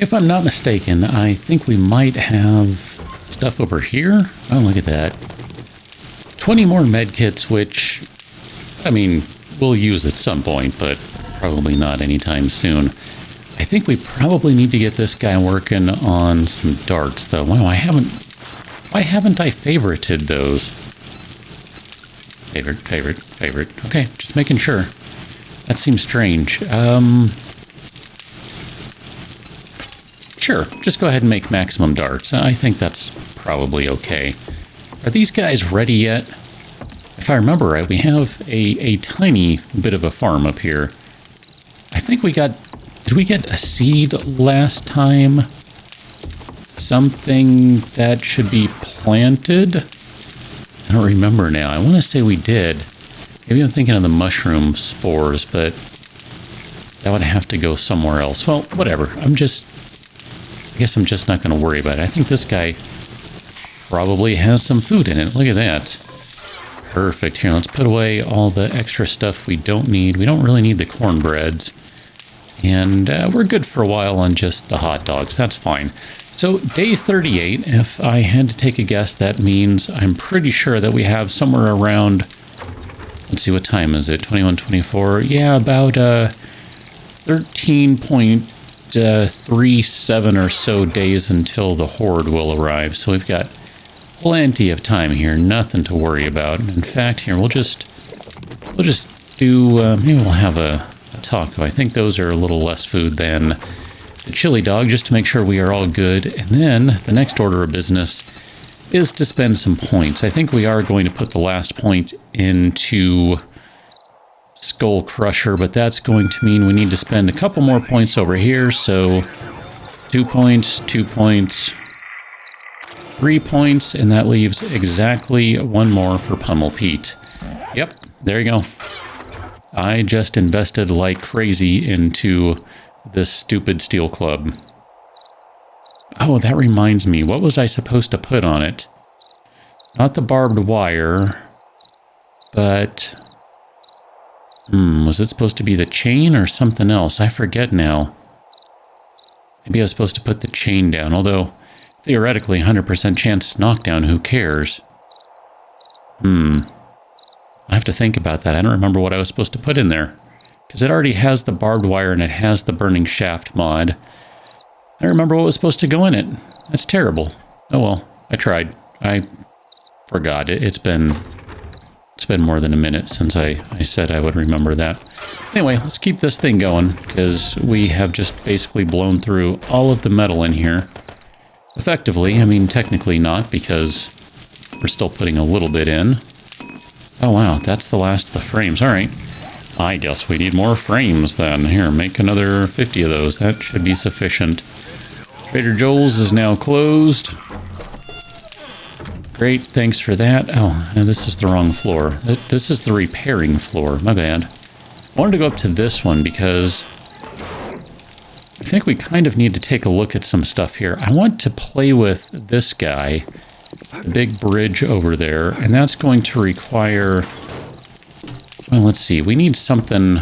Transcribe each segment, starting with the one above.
If I'm not mistaken, I think we might have stuff over here. Oh, look at that. 20 more medkits, which, I mean, we'll use at some point, but probably not anytime soon. I think we probably need to get this guy working on some darts, though. Wow, why haven't I favorited those? Favorite. Okay, just making sure. That seems strange. Sure, just go ahead and make maximum darts. I think that's probably okay. Are these guys ready yet? If I remember right, we have a tiny bit of a farm up here. I think we got... Did we get a seed last time? Something that should be planted? I don't remember now. I want to say we did. Maybe I'm thinking of the mushroom spores, but that would have to go somewhere else. Well, whatever. I guess I'm just not going to worry about it. I think this guy probably has some food in it. Look at that. Perfect. Here, let's put away all the extra stuff we don't need. We don't really need the cornbreads. And we're good for a while on just the hot dogs. That's fine. So day 38, if I had to take a guess, that means I'm pretty sure that we have somewhere around, let's see, what time is it? 21:24. Yeah, about 13.37 or so days until the horde will arrive. So we've got plenty of time here, nothing to worry about. In fact, here we'll just do. Maybe we'll have a taco. I think those are a little less food than the chili dog, just to make sure we are all good. And then the next order of business is to spend some points. I think we are going to put the last point into Skull Crusher, but that's going to mean we need to spend a couple more points over here. So 2 points, 2 points, 3 points, and that leaves exactly one more for Pummel Pete. Yep, there you go. I just invested like crazy into this stupid steel club. Oh, that reminds me. What was I supposed to put on it? Not the barbed wire, but... was it supposed to be the chain or something else? I forget now. Maybe I was supposed to put the chain down, although theoretically 100% chance to knock down, who cares? I have to think about that. I don't remember what I was supposed to put in there, because it already has the barbed wire and it has the burning shaft mod. I don't remember what was supposed to go in it. That's terrible. Oh well, I tried. I forgot. It's been more than a minute since I said I would remember that. Anyway, let's keep this thing going, because we have just basically blown through all of the metal in here. Effectively, I mean technically not, because we're still putting a little bit in. Oh wow, that's the last of the frames. Alright, I guess we need more frames then. Here, make another 50 of those. That should be sufficient. Trader Joel's is now closed. Great, thanks for that. Oh, and this is the wrong floor. This is the repairing floor, my bad. I wanted to go up to this one because I think we kind of need to take a look at some stuff here. I want to play with this guy, the big bridge over there, and that's going to require... Well, let's see. We need something...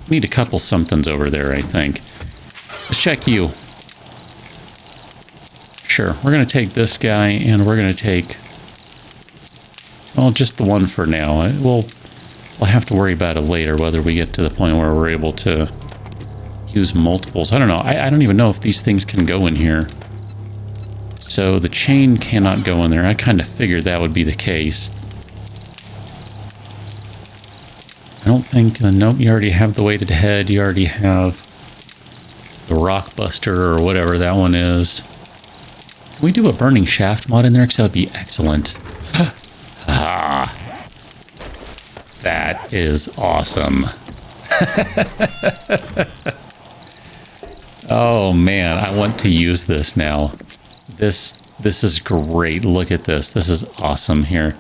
We need a couple somethings over there, I think. Let's check you. Sure, we're going to take this guy, and we're going to take... Well, just the one for now. We'll have to worry about it later, whether we get to the point where we're able to use multiples. I don't know. I don't even know if these things can go in here. So the chain cannot go in there. I kind of figured that would be the case. I don't think... nope, you already have the weighted head. You already have the rock buster or whatever that one is. Can we do a burning shaft mod in there? Because that would be excellent. Ah, that is awesome. Oh man, I want to use this now. This is great. Look at this. This is awesome here.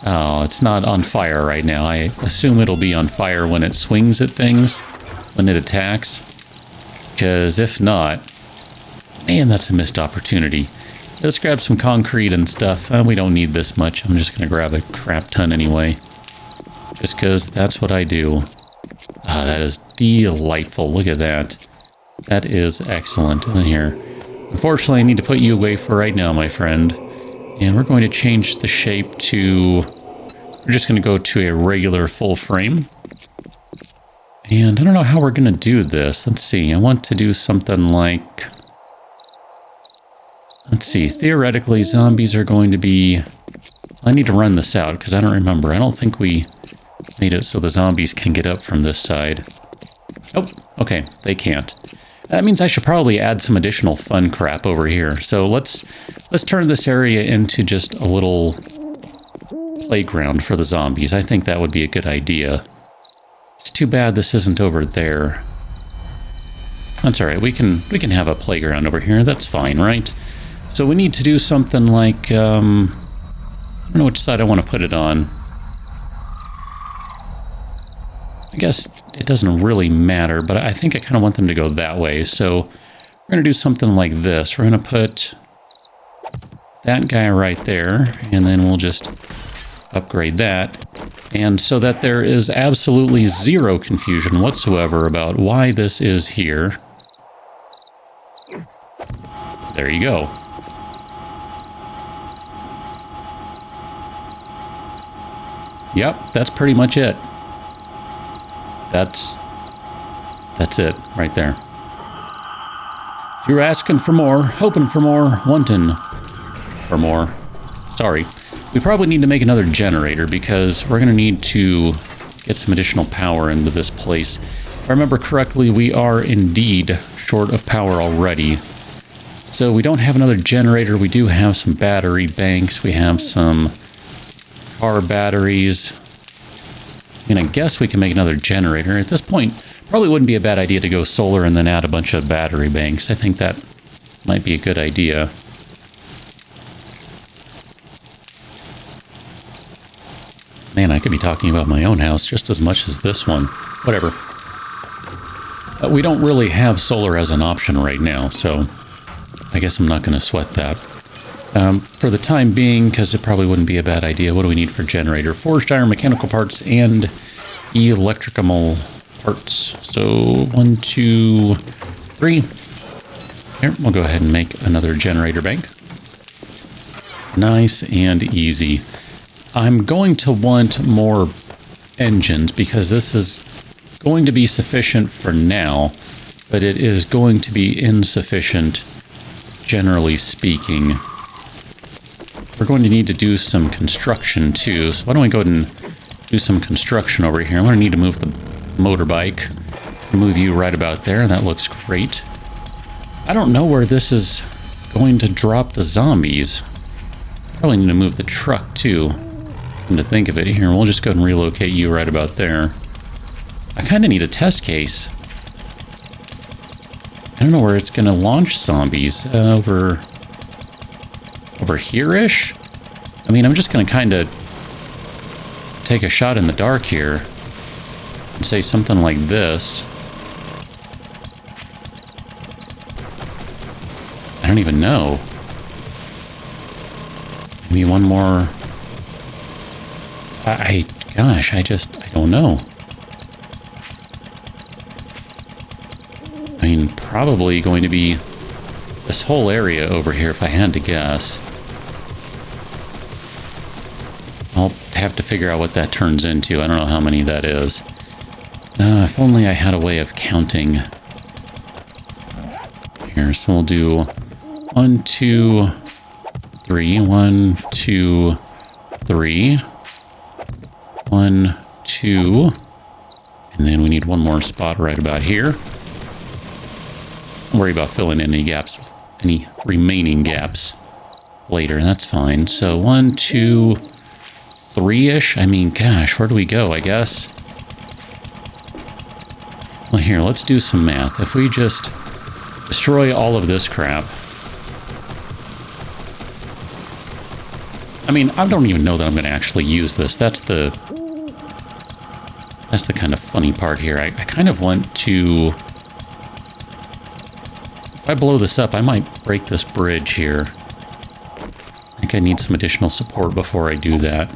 Oh, it's not on fire right now. I assume it'll be on fire when it swings at things, when it attacks. Because if not, man, that's a missed opportunity. Let's grab some concrete and stuff. We don't need this much. I'm just going to grab a crap ton anyway. Just because that's what I do. Ah, that is delightful. Look at that. That is excellent. In here. Unfortunately, I need to put you away for right now, my friend. And we're going to change the shape to... We're just going to go to a regular full frame. And I don't know how we're going to do this. Let's see. I want to do something like... Let's see. Theoretically, zombies are going to be... I need to run this out because I don't remember. I don't think we made it so the zombies can get up from this side. Oh, okay. They can't. That means I should probably add some additional fun crap over here. So let's turn this area into just a little playground for the zombies. I think that would be a good idea. It's too bad this isn't over there. That's all right. We can have a playground over here. That's fine, right? So we need to do something like I don't know which side I want to put it on. I guess it doesn't really matter, but I think I kind of want them to go that way. So we're going to do something like this. We're going to put that guy right there, and then we'll just upgrade that. And so that there is absolutely zero confusion whatsoever about why this is here. There you go. Yep, that's pretty much it. That's it right there. If you're asking for more, hoping for more, wanting for more, sorry. We probably need to make another generator because we're going to need to get some additional power into this place. If I remember correctly, we are indeed short of power already. So we don't have another generator. We do have some battery banks. We have some car batteries. And I guess we can make another generator. At this point, probably wouldn't be a bad idea to go solar and then add a bunch of battery banks. I think that might be a good idea. Man, I could be talking about my own house just as much as this one. Whatever. We don't really have solar as an option right now, so I guess I'm not going to sweat that. For the time being, because it probably wouldn't be a bad idea, what do we need for generator? Forged iron, mechanical parts, and electrical parts. So 1, 2, 3. Here, we'll go ahead and make another generator bank. Nice and easy. I'm going to want more engines because this is going to be sufficient for now, but it is going to be insufficient, generally speaking. We're going to need to do some construction too, so why don't we go ahead and do some construction over here. I'm going to need to move the motorbike. Move you right about there, that looks great. I don't know where this is going to drop the zombies. Probably need to move the truck too. Come to think of it, here, we'll just go ahead and relocate you right about there. I kind of need a test case. I don't know where it's going to launch zombies. Over here-ish? I mean, I'm just going to kind of take a shot in the dark here and say something like this. I don't even know. Maybe one more... Gosh, I don't know. I mean, probably going to be this whole area over here if I had to guess. I'll have to figure out what that turns into. I don't know how many that is. If only I had a way of counting. Here, so we'll do 1, 2, 3. 1, 2, 3. 1, 2. And then we need one more spot right about here. Don't worry about filling in any gaps, any remaining gaps later. That's fine. So 1, 2, 3-ish. I mean, gosh, where do we go, I guess? Well, here, let's do some math. If we just destroy all of this crap... I mean, I don't even know that I'm going to actually use this. That's the kind of funny part here. I kind of want to... If I blow this up, I might break this bridge here. I think I need some additional support before I do that.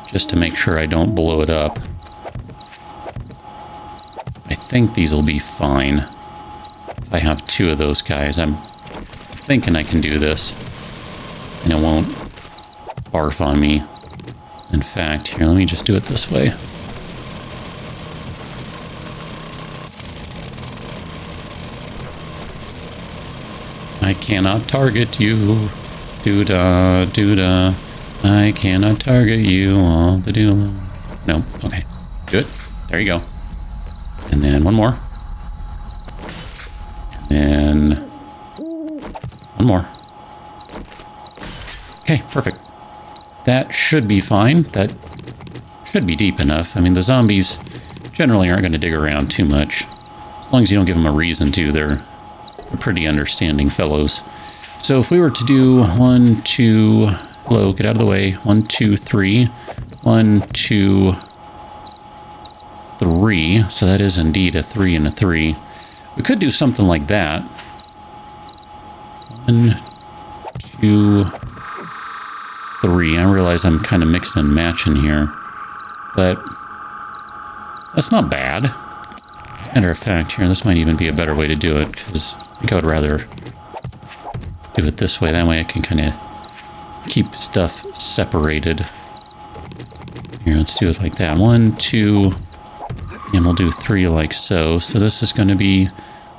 just to make sure I don't blow it up. I think these will be fine. If I have 2 of those guys, I'm thinking I can do this. And it won't barf on me. In fact, here, let me just do it this way. I cannot target you. Doo-da, doo-da. I cannot target you all the do. No, okay. Do it. There you go. And then one more. And then one more. Okay, perfect. That should be fine. That should be deep enough. I mean, the zombies generally aren't going to dig around too much. As long as you don't give them a reason to, they're pretty understanding fellows. So if we were to do 1, 2, hello, get out of the way. 1, 2, 3. 1, 2, 3. So that is indeed a 3 and a 3. We could do something like that. 1, 2, 3. I realize I'm kind of mixing and matching here, but that's not bad. Matter of fact, here, this might even be a better way to do it, because I think I would rather do it this way. That way I can kind of keep stuff separated. Here, let's do it like that. 1, 2, and we'll do 3 like so. So this is going to be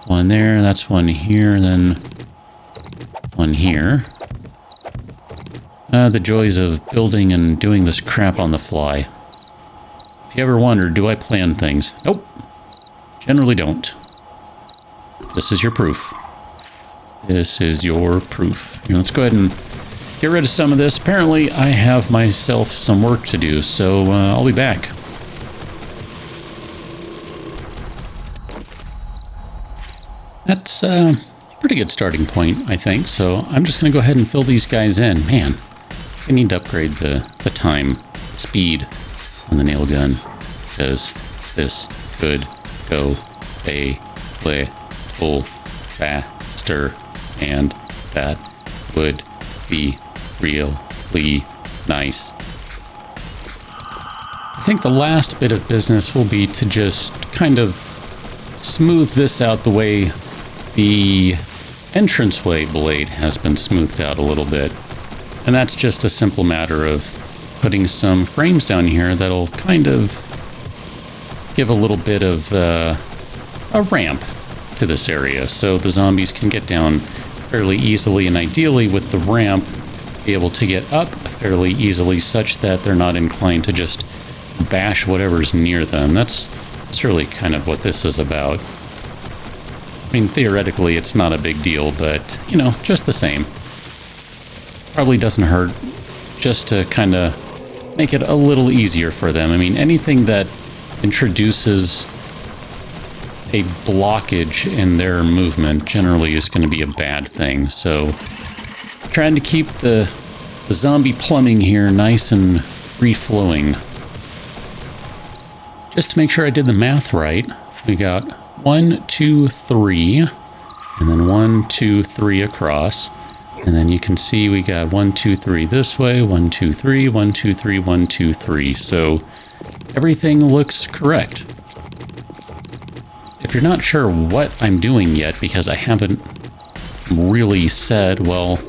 1 there, that's 1 here, and then 1 here. The joys of building and doing this crap on the fly. If you ever wondered, do I plan things? Nope. Generally don't. This is your proof. This is your proof. Here, let's go ahead and get rid of some of this. Apparently, I have myself some work to do, so I'll be back. That's a pretty good starting point, I think. So I'm just going to go ahead and fill these guys in. Man, I need to upgrade the time, speed on the nail gun, because this could go a little faster, and that would be really nice. I think the last bit of business will be to just kind of smooth this out the way the entranceway blade has been smoothed out a little bit. And that's just a simple matter of putting some frames down here that'll kind of give a little bit of a ramp to this area, so the zombies can get down fairly easily, and ideally with the ramp be able to get up fairly easily such that they're not inclined to just bash whatever's near them. That's really kind of what this is about. I mean, theoretically it's not a big deal, but, you know, just the same. Probably doesn't hurt just to kind of make it a little easier for them. I mean, anything that introduces a blockage in their movement generally is going to be a bad thing. So trying to keep the zombie plumbing here nice and free-flowing. Just to make sure I did the math right, we got 1, 2, 3, and then 1, 2, 3 across. And then you can see we got 1, 2, 3 this way, 1, 2, 3, 1, 2, 3, 1, 2, 3. So everything looks correct. If you're not sure what I'm doing yet, because I haven't really said, well,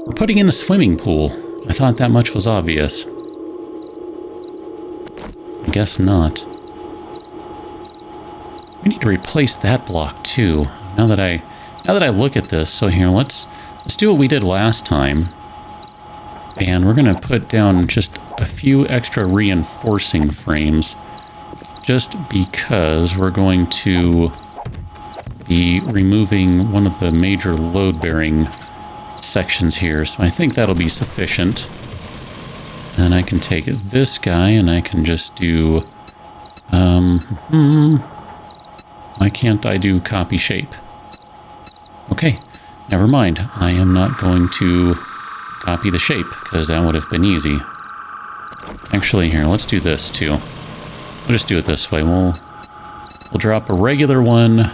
we're putting in a swimming pool. I thought that much was obvious. I guess not. We need to replace that block too. Now that I look at this, so here, let's do what we did last time. And we're going to put down just a few extra reinforcing frames, just because we're going to be removing one of the major load-bearing sections here. So I think that'll be sufficient. And I can take this guy and I can just do... why can't I do copy shape? Okay, never mind. I am not going to copy the shape, because that would have been easy. Actually, here, let's do this too. We'll just do it this way. We'll drop a regular one,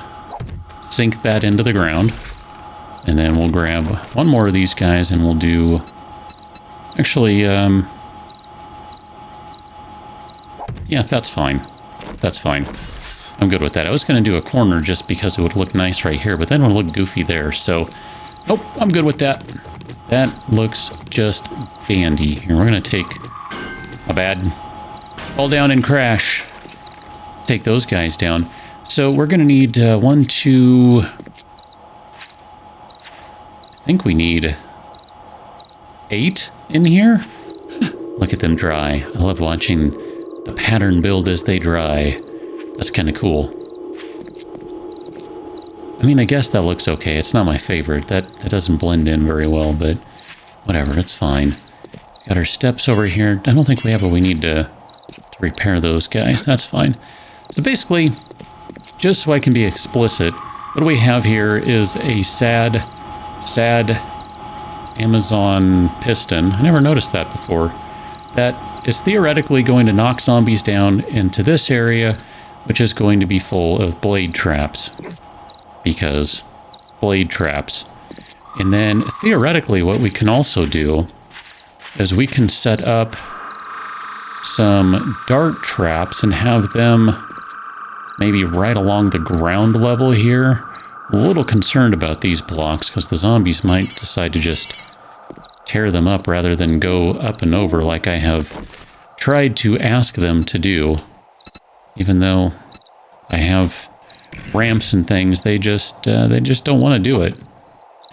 sink that into the ground, and then we'll grab one more of these guys and we'll do... Actually, Yeah, that's fine. That's fine. I'm good with that. I was going to do a corner just because it would look nice right here, but then it would look goofy there. So, nope, I'm good with that. That looks just dandy. Here, we're going to take a bad fall down and crash. Take those guys down. So we're going to need 1, 2... I think we need 8 in here. Look at them dry. I love watching the pattern build as they dry. That's kind of cool. I mean, I guess that looks okay. It's not my favorite. That doesn't blend in very well, but whatever, it's fine. Got our steps over here. I don't think we have what we need to repair those guys. That's fine. So basically, just so I can be explicit, what we have here is a sad Amazon piston. I never noticed that before. That is theoretically going to knock zombies down into this area, which is going to be full of blade traps. Because blade traps. And then theoretically what we can also do is we can set up some dart traps and have them maybe right along the ground level here. I'm a little concerned about these blocks because the zombies might decide to just tear them up rather than go up and over like I have tried to ask them to do. Even though I have ramps and things, they just don't want to do it.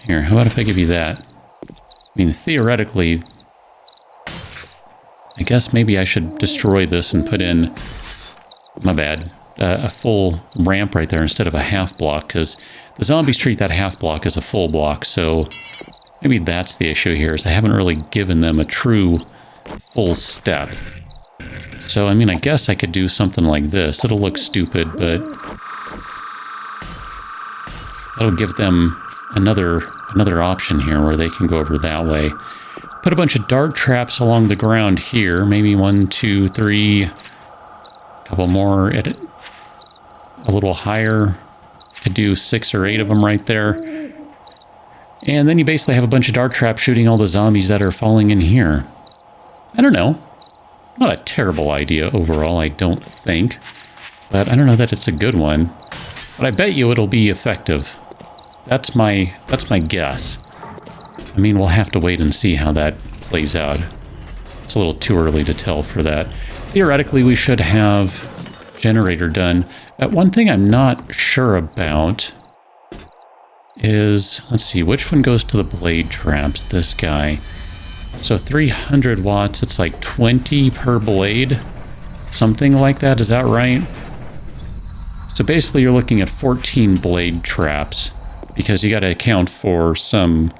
Here, how about if I give you that? I mean, theoretically, I guess maybe I should destroy this and put in, my bad, a full ramp right there instead of a half block, because the zombies treat that half block as a full block, so maybe that's the issue here, is I haven't really given them a true full step. So, I mean, I guess I could do something like this. It'll look stupid, but that'll give them another option here where they can go over that way. Put a bunch of dart traps along the ground here. Maybe 1, 2, 3. A couple more at a little higher. Could do 6 or 8 of them right there. And then you basically have a bunch of dart traps shooting all the zombies that are falling in here. I don't know. Not a terrible idea overall, I don't think. But I don't know that it's a good one. But I bet you it'll be effective. That's my guess. I mean, we'll have to wait and see how that plays out. It's a little too early to tell for that. Theoretically, we should have generator done. One thing I'm not sure about is, let's see, which one goes to the blade traps? This guy. So 300 watts, it's like 20 per blade. Something like that, is that right? So basically you're looking at 14 blade traps because you got to account for some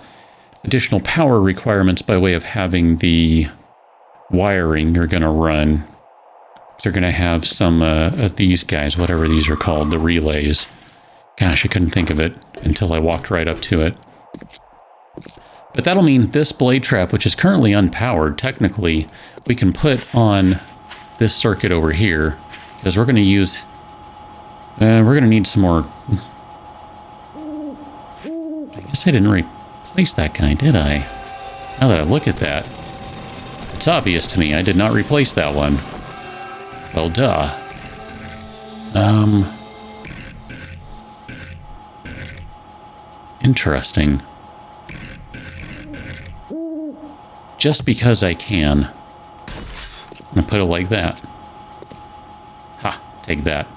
additional power requirements by way of having the wiring you're going to run. They're going to have some of these guys, whatever these are called, the relays. Gosh, I couldn't think of it until I walked right up to it. But that'll mean this blade trap, which is currently unpowered, technically, we can put on this circuit over here, because we're going to use... we're going to need some more... I guess I didn't replace that guy, did I? Now that I look at that, it's obvious to me I did not replace that one. Well, duh. Interesting. Just because I can. I'm gonna put it like that. Ha, take that.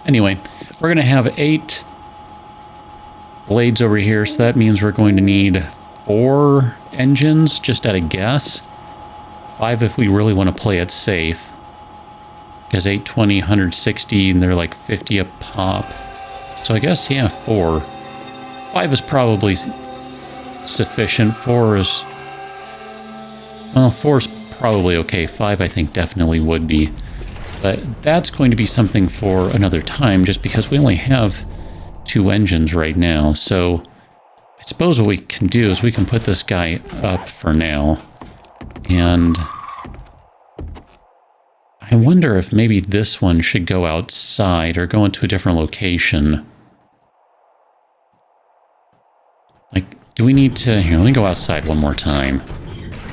Anyway, we're gonna have 8 blades over here, so that means we're going to need 4 engines, just at a guess. 5 if we really want to play it safe. Because 820, 160, and they're like 50 a pop. So I guess, yeah, 4. 5 is probably sufficient. 4 is... Well, 4 is probably okay. 5 I think definitely would be. But that's going to be something for another time, just because we only have 2 engines right now. So I suppose what we can do is we can put this guy up for now. And I wonder if maybe this one should go outside or go into a different location. Like, do we need to... Here, let me go outside one more time.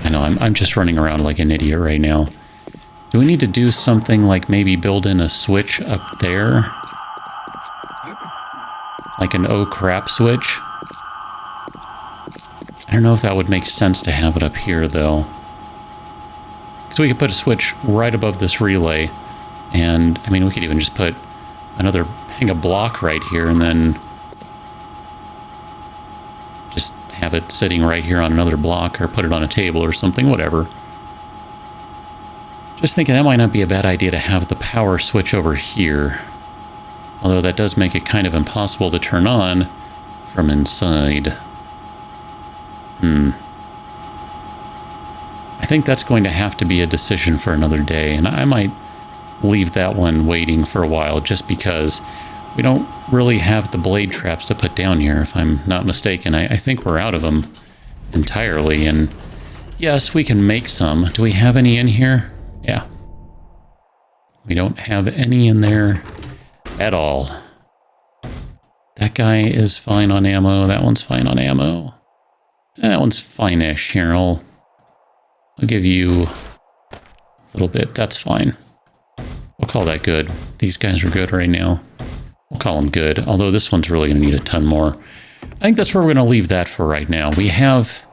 I know, I'm just running around like an idiot right now. Do we need to do something like maybe build in a switch up there? Like an oh crap switch? I don't know if that would make sense to have it up here, though. So we could put a switch right above this relay. And, I mean, we could even just put hang a block right here and then just have it sitting right here on another block, or put it on a table or something, whatever. Just thinking that might not be a bad idea to have the power switch over here. Although that does make it kind of impossible to turn on from inside. I think that's going to have to be a decision for another day, and I might leave that one waiting for a while just because we don't really have the blade traps to put down here, if I'm not mistaken. I think we're out of them entirely, and yes, we can make some. Do we have any in here? Yeah. We don't have any in there at all. That guy is fine on ammo. That one's fine on ammo. That one's fine-ish. Here, I'll give you a little bit. That's fine. We'll call that good. These guys are good right now. We'll call them good, although this one's really going to need a ton more. I think that's where we're going to leave that for right now. We have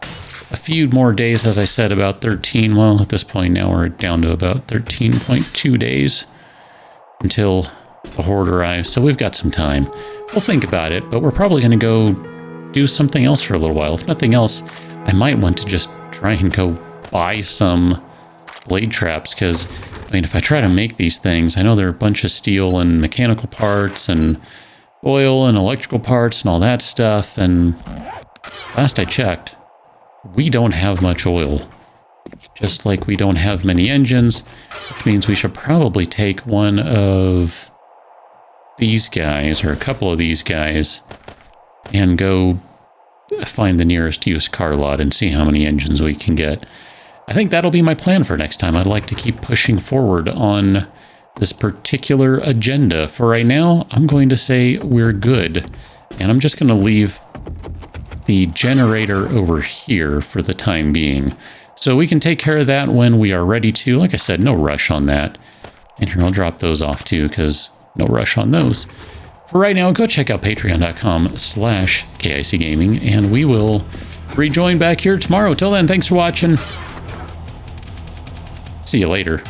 a few more days, as I said, about 13. Well, at this point now we're down to about 13.2 days until the horde arrives, so we've got some time. We'll think about it, but we're probably going to go do something else for a little while. If nothing else, I might want to just try and go buy some blade traps, because, I mean, if I try to make these things, I know they're a bunch of steel and mechanical parts and oil and electrical parts and all that stuff, and last I checked, we don't have much oil. Just like we don't have many engines, which means we should probably take one of these guys, or a couple of these guys, and go find the nearest used car lot and see how many engines we can get. I think that'll be my plan for next time. I'd like to keep pushing forward on this particular agenda. For right now, I'm going to say we're good. And I'm just going to leave the generator over here for the time being. So we can take care of that when we are ready to. Like I said, no rush on that. And here, I'll drop those off too, because no rush on those. For right now, go check out patreon.com/KIC Gaming, and we will rejoin back here tomorrow. Till then, thanks for watching. See you later.